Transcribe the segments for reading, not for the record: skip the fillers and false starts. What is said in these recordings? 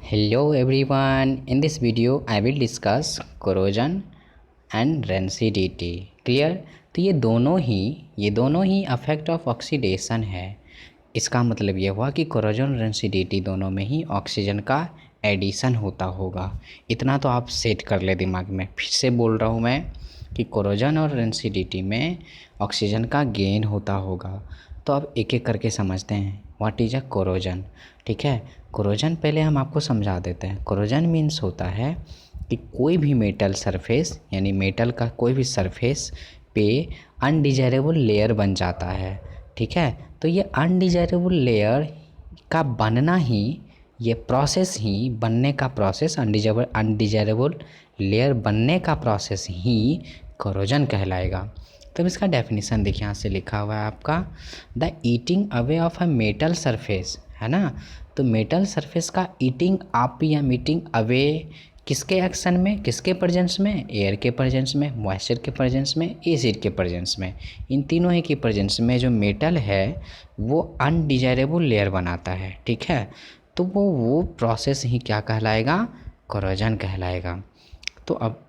Hello everyone, in this video I will discuss corrosion and rancidity. Clear? तो ये दोनों ही affect of oxidation है। इसका मतलब ये हुआ कि corrosion और rancidity दोनों में ही ऑक्सीजन का एडिशन होता होगा। इतना तो आप सेट कर ले दिमाग में। फिर से बोल रहा हूँ मैं कि corrosion और rancidity में ऑक्सीजन का गेन होता होगा। तो अब एक एक करके समझते हैं व्हाट इज अ corrosion। ठीक है, कोरोजन पहले हम आपको समझा देते हैं। कोरोजन मीन्स होता है कि कोई भी मेटल सरफेस यानी मेटल का कोई भी सरफेस पे अनडिजायरेबल लेयर बन जाता है। ठीक है, तो ये अनडिजायरेबल लेयर का बनना ही, ये प्रोसेस ही, बनने का प्रोसेस, अनडिजायरेबल लेयर बनने का प्रोसेस ही कोरोजन कहलाएगा। तब इसका डेफिनेशन देखिए, यहाँ से लिखा हुआ है आपका the eating away of a metal surface, है ना। तो मेटल सरफेस का ईटिंग अप या मीटिंग अवे किसके एक्शन में, किसके प्रेजेंस में, एयर के प्रेजेंस में, मॉइस्चर के प्रेजेंस में, एसिड के प्रेजेंस में, इन तीनों ही के प्रेजेंस में जो मेटल है वो अनडिजायरेबल लेयर बनाता है। ठीक है, तो वो प्रोसेस ही क्या कहलाएगा, कोरोजन कहलाएगा। तो अब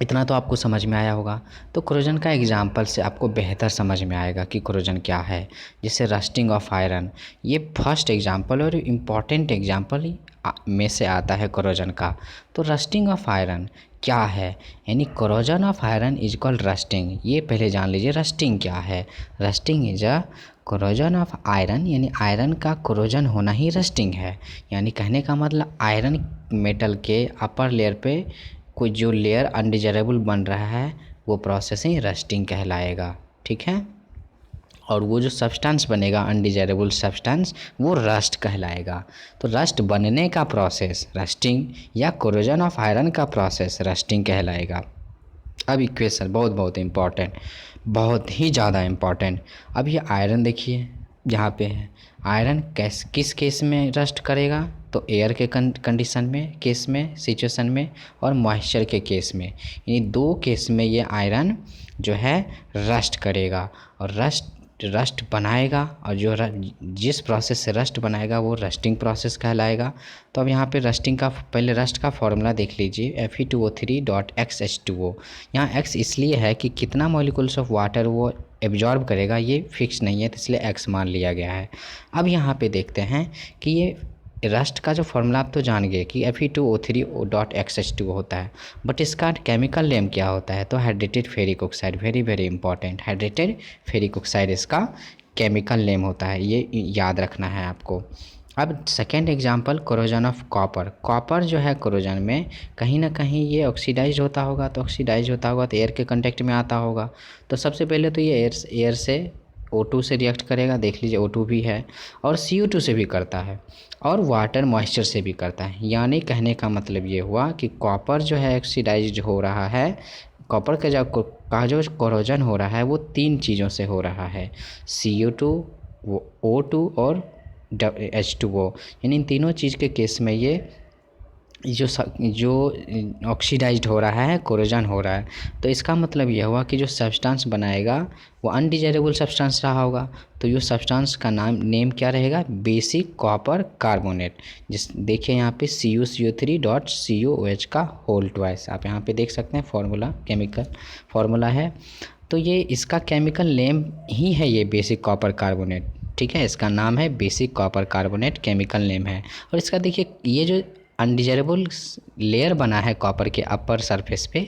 इतना तो आपको समझ में आया होगा। तो कोरोजन का एग्जाम्पल से आपको बेहतर समझ में आएगा कि कोरोजन क्या है। जैसे रस्टिंग ऑफ आयरन, ये फर्स्ट एग्जाम्पल और इम्पॉर्टेंट एग्जाम्पल में से आता है कोरोजन का। तो रस्टिंग ऑफ आयरन क्या है, यानी corrosion of iron is called rusting. ये पहले जान लीजिए रस्टिंग क्या है। Rusting is a corrosion of iron, यानी आयरन का कोरोजन होना ही रस्टिंग है। यानी कहने का मतलब आयरन मेटल के अपर लेयर पे कोई जो लेयर अनडिजायरेबल बन रहा है वो प्रोसेस ही रस्टिंग कहलाएगा। ठीक है, और वो जो सब्सटेंस बनेगा अनडिजायरेबल सब्सटेंस वो रस्ट कहलाएगा। तो रस्ट बनने का प्रोसेस रस्टिंग या कोरोजन ऑफ आयरन का प्रोसेस रस्टिंग कहलाएगा। अब इक्वेशन बहुत बहुत इम्पॉर्टेंट, बहुत ही ज़्यादा इम्पॉर्टेंट। अब ये आयरन देखिए यहाँ पे है, आयरन किस केस में रस्ट करेगा, तो एयर के कंडीशन में, केस में, सिचुएशन में, और मॉइस्चर के केस में, यानी दो केस में ये आयरन जो है रस्ट करेगा और रस्ट बनाएगा। और जो जिस प्रोसेस से रस्ट बनाएगा वो रस्टिंग प्रोसेस कहलाएगा। तो अब यहाँ पे रस्टिंग का पहले रस्ट का फॉर्मूला देख लीजिए, Fe2O3.XH2O। यहाँ X इसलिए है कि कितना मॉलिक्यूल्स ऑफ वाटर वो एब्जॉर्ब करेगा ये फिक्स नहीं है, तो इसलिए X मान लिया गया है। अब यहाँ पे देखते हैं कि ये रस्ट का जो फॉर्मूला आप तो जान गए कि Fe2O3.XH2O होता है, बट इसका केमिकल नेम क्या होता है, तो hydrated ferric oxide. Very very important, hydrated ferric oxide इसका केमिकल नेम होता है, ये याद रखना है आपको। अब second example corrosion of copper. Copper जो है कोरोजन में कहीं ना कहीं ये ऑक्सीडाइज होता होगा, तो ऑक्सीडाइज होता होगा तो एयर के कांटेक्ट में आता होगा। तो सबसे पहले तो ये एयर से O2 से रिएक्ट करेगा, देख लीजिए O2 भी है, और CO2 से भी करता है, और वाटर मॉइस्चर से भी करता है। यानी कहने का मतलब ये हुआ कि कॉपर जो है ऑक्सीडाइज हो रहा है, कॉपर का जो कोरोजन हो रहा है वो तीन चीज़ों से हो रहा है, CO2, O2 और H2O। यानी इन तीनों चीज़ के केस में ये जो ऑक्सीडाइज्ड हो रहा है, कोरोजन हो रहा है। तो इसका मतलब यह हुआ कि जो सब्सटेंस बनाएगा वो अनडिजायरेबल सब्सटेंस रहा होगा। तो ये सब्सटेंस का नेम क्या रहेगा, बेसिक कॉपर कार्बोनेट। जिस देखिए यहाँ पे CuCO3.COOH का होल ट्वाइस, आप यहाँ पे देख सकते हैं फॉर्मूला, केमिकल फॉर्मूला है। तो ये इसका केमिकल नेम ही है ये बेसिक कॉपर कार्बोनेट। ठीक है, इसका नाम है basic copper carbonate, chemical name है। और इसका देखिए ये जो अनडिजायरेबल लेयर बना है कॉपर के अपर सरफेस पे,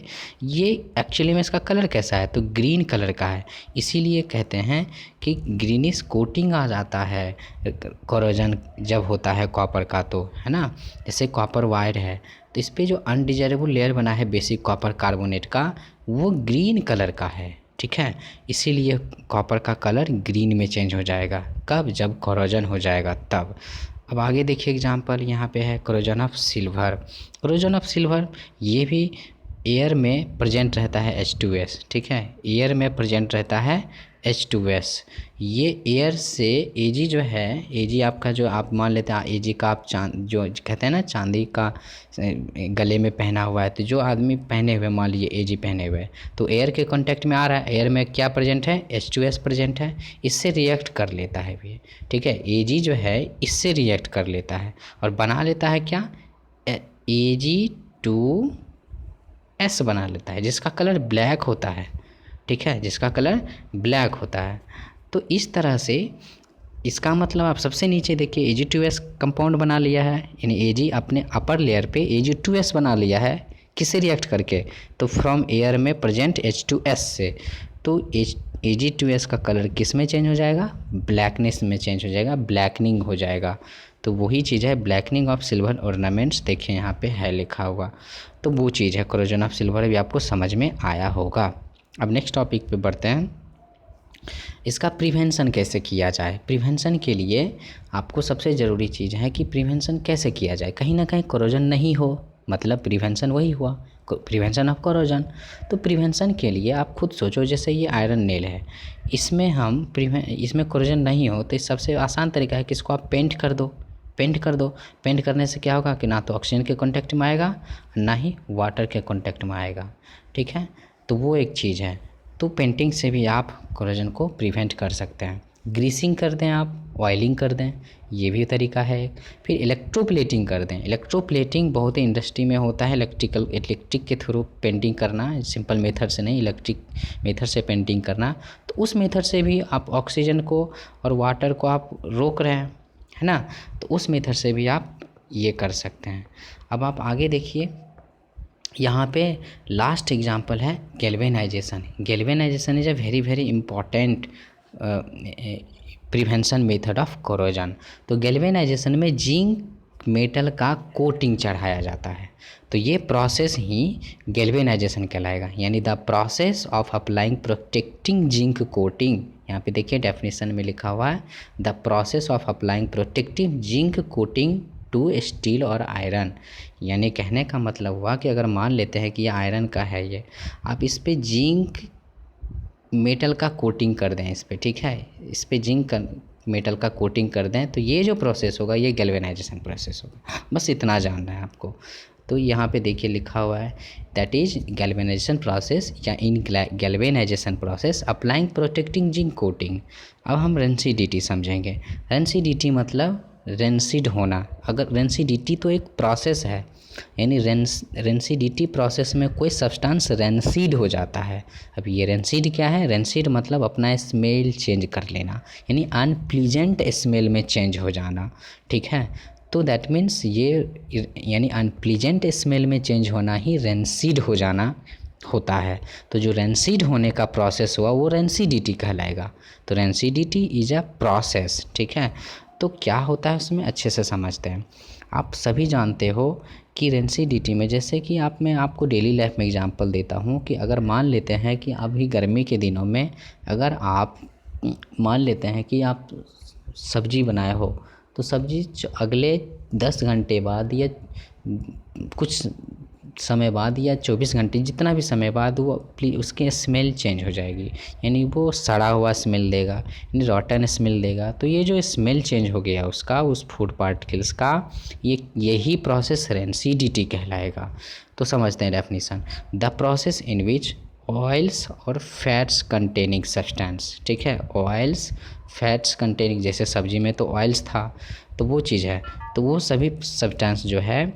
ये एक्चुअली में इसका कलर कैसा है, तो ग्रीन कलर का है। इसीलिए कहते हैं कि ग्रीनिश कोटिंग आ जाता है कोरोजन जब होता है कॉपर का, तो है ना। जैसे कॉपर वायर है तो इस पर जो अनडिजायरेबल लेयर बना है बेसिक कॉपर कार्बोनेट का वो ग्रीन कलर का है। ठीक है, इसीलिए कॉपर का कलर ग्रीन में चेंज हो जाएगा, कब, जब कोरोजन हो जाएगा तब। अब आगे देखिए एग्जांपल यहाँ पे है corrosion of silver. Corrosion of silver ये भी एयर में प्रेजेंट रहता है H2S। ठीक है, एयर में प्रेजेंट रहता है H2S। ये एयर से Ag जो है, Ag आपका जो आप मान लेते हैं Ag का आप जो कहते हैं ना चांदी का गले में पहना हुआ है, तो जो आदमी पहने हुए मान लीजिए Ag पहने हुए तो एयर के कांटेक्ट में आ रहा है, एयर में क्या प्रेजेंट है, H2S प्रेजेंट है, इससे रिएक्ट कर लेता है भी, ठीक है। Ag जो है इससे रिएक्ट कर लेता है और बना लेता है क्या, Ag2S बना लेता है, जिसका कलर ब्लैक होता है, ठीक है, जिसका कलर ब्लैक होता है। तो इस तरह से इसका मतलब आप सबसे नीचे देखिए Ag2S कंपाउंड बना लिया है, यानी Ag अपने अपर लेयर पे Ag2S बना लिया है, किससे रिएक्ट करके, तो फ्रॉम एयर में प्रेजेंट H2S से। तो Ag2S का कलर किस में चेंज हो जाएगा, ब्लैकनेस में चेंज हो जाएगा, ब्लैकनिंग हो जाएगा। तो वही चीज़ है ब्लैकनिंग ऑफ सिल्वर ऑर्नामेंट्स, देखिए यहाँ पे है लिखा हुआ, तो वो चीज़ है कोरोजन ऑफ सिल्वर, भी आपको समझ में आया होगा। अब नेक्स्ट टॉपिक पे बढ़ते हैं, इसका प्रिवेंशन कैसे किया जाए। प्रिवेंशन के लिए आपको सबसे ज़रूरी चीज़ है कि प्रिवेंशन कैसे किया जाए, कहीं ना कहीं कोरोजन नहीं हो, मतलब प्रिवेंशन वही हुआ, प्रिवेंशन ऑफ कोरोजन। तो प्रिवेंशन के लिए आप खुद सोचो, जैसे ये आयरन नेल है, इसमें हम इसमें कोरोजन नहीं हो, तो सबसे आसान तरीका है कि इसको आप पेंट कर दो, पेंट कर दो। पेंट करने से क्या होगा कि ना तो ऑक्सीजन के कांटेक्ट में आएगा, ना ही वाटर के कांटेक्ट में आएगा, ठीक है। तो वो एक चीज़ है, तो पेंटिंग से भी आप कोरोजन को प्रिवेंट कर सकते हैं। ग्रीसिंग कर दें आप, ऑयलिंग कर दें, ये भी तरीका है। फिर इलेक्ट्रोप्लेटिंग कर दें। इलेक्ट्रोप्लेटिंग बहुत ही इंडस्ट्री में होता है, इलेक्ट्रिक के थ्रू पेंटिंग करना, सिंपल मेथड से नहीं, इलेक्ट्रिक मेथड से पेंटिंग करना। तो उस मेथड से भी आप ऑक्सीजन को और वाटर को आप रोक रहे हैं, है ना, तो उस मेथड से भी आप ये कर सकते हैं। अब आप आगे देखिए, यहाँ पे लास्ट एग्जांपल है galvanisation. Galvanisation is a very very important prevention method of corrosion. तो गैल्वेनाइजेशन में जिंक मेटल का कोटिंग चढ़ाया जाता है, तो ये प्रोसेस ही गैल्वेनाइजेशन कहलाएगा, यानी the process of applying protecting zinc coating. यहाँ पे देखिए डेफिनेशन में लिखा हुआ है, the process of applying protective zinc coating to steel और आयरन। यानी कहने का मतलब हुआ कि अगर मान लेते हैं कि ये आयरन का है, ये आप इस पे जिंक मेटल का कोटिंग कर दें इस पे, ठीक है, इस पे जिंक मेटल का कोटिंग कर दें, तो ये जो प्रोसेस होगा ये गैल्वेनाइजेशन प्रोसेस होगा। बस इतना जानना है आपको। तो यहाँ पे देखिए लिखा हुआ है, दैट इज गैल्वेनाइजेशन प्रोसेस, या in galvanisation process applying protecting zinc coating. अब हम रेंसिडिटी समझेंगे। रेंसिडिटी मतलब रेंसिड होना। अगर रेंसिडिटी तो एक प्रोसेस है, यानी रेंसिडिटी प्रोसेस में कोई सब्सटेंस रेंसिड हो जाता है। अब ये रेंसिड क्या है, रेंसिड मतलब अपना स्मेल चेंज कर लेना, यानी अनप्लीजेंट स्मेल में चेंज हो जाना, ठीक है। तो दैट मीन्स ये यानी अनप्लीजेंट स्मेल में चेंज होना ही रेंसिड हो जाना होता है। तो जो रेंसिड होने का प्रोसेस हुआ वो रेंसिडिटी कहलाएगा। तो रेंसिडिटी इज अ प्रोसेस, ठीक है। तो क्या होता है उसमें अच्छे से समझते हैं। आप सभी जानते हो कि रेंसिडिटी में, जैसे कि मैं आपको डेली लाइफ में एग्जांपल देता हूँ कि अगर मान लेते हैं कि अभी गर्मी के दिनों में अगर आप मान लेते हैं कि आप सब्जी बनाए हो, तो सब्जी अगले 10 घंटे बाद या कुछ समय बाद या 24 घंटे जितना भी समय बाद वो उसकी स्मेल चेंज हो जाएगी, यानी वो सड़ा हुआ स्मेल देगा, यानी रॉटन स्मेल देगा। तो ये जो स्मेल चेंज हो गया उसका, उस फूड पार्टिकल्स का, यही प्रोसेस रेंसिडिटी कहलाएगा। तो समझते हैं definition, the process in which oils और फैट्स कंटेनिंग सब्सटेंस, ठीक है, ऑयल्स फैट्स कंटेनिंग, जैसे सब्जी में तो ऑयल्स था, तो वो चीज़ है, तो वो सभी सब्सटेंस जो है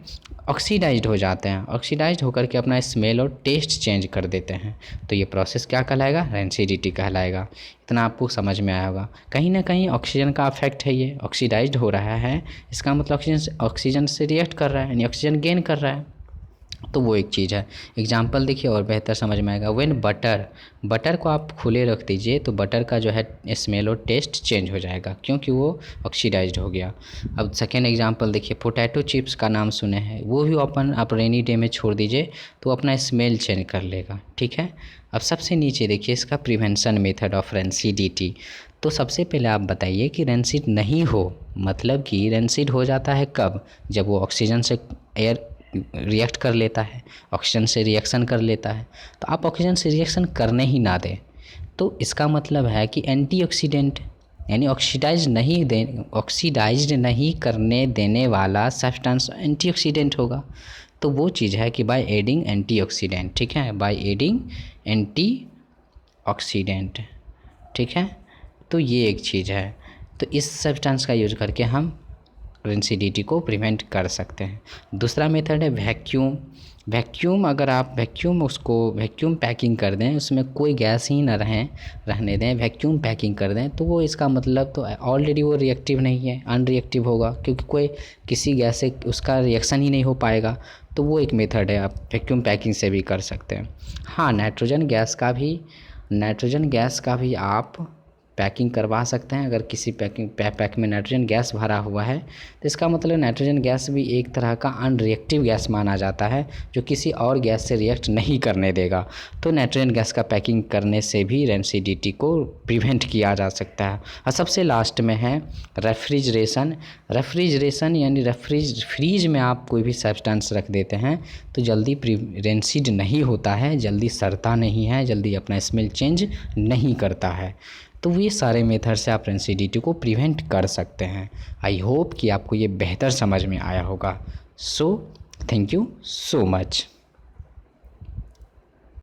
ऑक्सीडाइज्ड हो जाते हैं, ऑक्सीडाइज्ड होकर के अपना स्मेल और टेस्ट चेंज कर देते हैं। तो ये प्रोसेस क्या कहलाएगा, रेंसिडिटी कहलाएगा। इतना आपको समझ में आया होगा। कहीं ना कहीं ऑक्सीजन का इफेक्ट है, ये ऑक्सीडाइज्ड हो रहा है, इसका मतलब ऑक्सीजन से रिएक्ट कर रहा है, यानी ऑक्सीजन गेन कर रहा है। तो वो एक चीज़ है। एग्जाम्पल देखिए और बेहतर समझ में आएगा। व्हेन बटर को आप खुले रख दीजिए तो बटर का जो है स्मेल और टेस्ट चेंज हो जाएगा, क्योंकि वो ऑक्सीडाइज्ड हो गया। अब सेकेंड एग्जाम्पल देखिए, पोटैटो चिप्स का नाम सुने हैं, वो भी आप रेनी डे में छोड़ दीजिए तो अपना स्मेल चेंज कर लेगा, ठीक है। अब सबसे नीचे देखिए इसका प्रिवेंशन मेथड ऑफ रेंसिडिटी। तो सबसे पहले आप बताइए कि रेंसिड नहीं हो, मतलब कि रेंसिड हो जाता है कब, जब वो ऑक्सीजन से एयर रिएक्ट कर लेता है, ऑक्सीजन से रिएक्शन कर लेता है। तो आप ऑक्सीजन से रिएक्शन करने ही ना दें, तो इसका मतलब है कि एंटीऑक्सीडेंट यानी ऑक्सीडाइज्ड नहीं करने देने वाला सब्सटेंस एंटीऑक्सीडेंट होगा। तो वो चीज़ है कि बाय एडिंग एंटीऑक्सीडेंट, ठीक है, बाय एडिंग एंटीऑक्सीडेंट, ठीक है। तो ये एक चीज़ है। तो इस सब्सटेंस का यूज करके हम रेंसिडिटी को प्रिवेंट कर सकते हैं। दूसरा मेथड है वैक्यूम। अगर आप वैक्यूम पैकिंग कर दें, उसमें कोई गैस ही ना रहने दें, वैक्यूम पैकिंग कर दें, तो वो इसका मतलब तो ऑलरेडी वो रिएक्टिव नहीं है, अनरिएक्टिव होगा, क्योंकि कोई किसी गैस से उसका रिएक्शन ही नहीं हो पाएगा। तो वो एक मेथड है, आप वैक्यूम पैकिंग से भी कर सकते हैं। हाँ, नाइट्रोजन गैस का भी आप पैकिंग करवा सकते हैं। अगर किसी पैक में नाइट्रोजन गैस भरा हुआ है तो इसका मतलब नाइट्रोजन गैस भी एक तरह का अनरिएक्टिव गैस माना जाता है, जो किसी और गैस से रिएक्ट नहीं करने देगा। तो नाइट्रोजन गैस का पैकिंग करने से भी रेंसिडिटी को प्रिवेंट किया जा सकता है। और सबसे लास्ट में है रेफ्रिजरेशन यानी फ्रीज में आप कोई भी सब्सटेंस रख देते हैं तो जल्दी रेंसिड नहीं होता है, जल्दी सड़ता नहीं है, जल्दी अपना स्मेल चेंज नहीं करता है। तो ये सारे मेथड से आप रेंसिडिटी को प्रिवेंट कर सकते हैं। आई होप कि आपको ये बेहतर समझ में आया होगा। So thank you so much.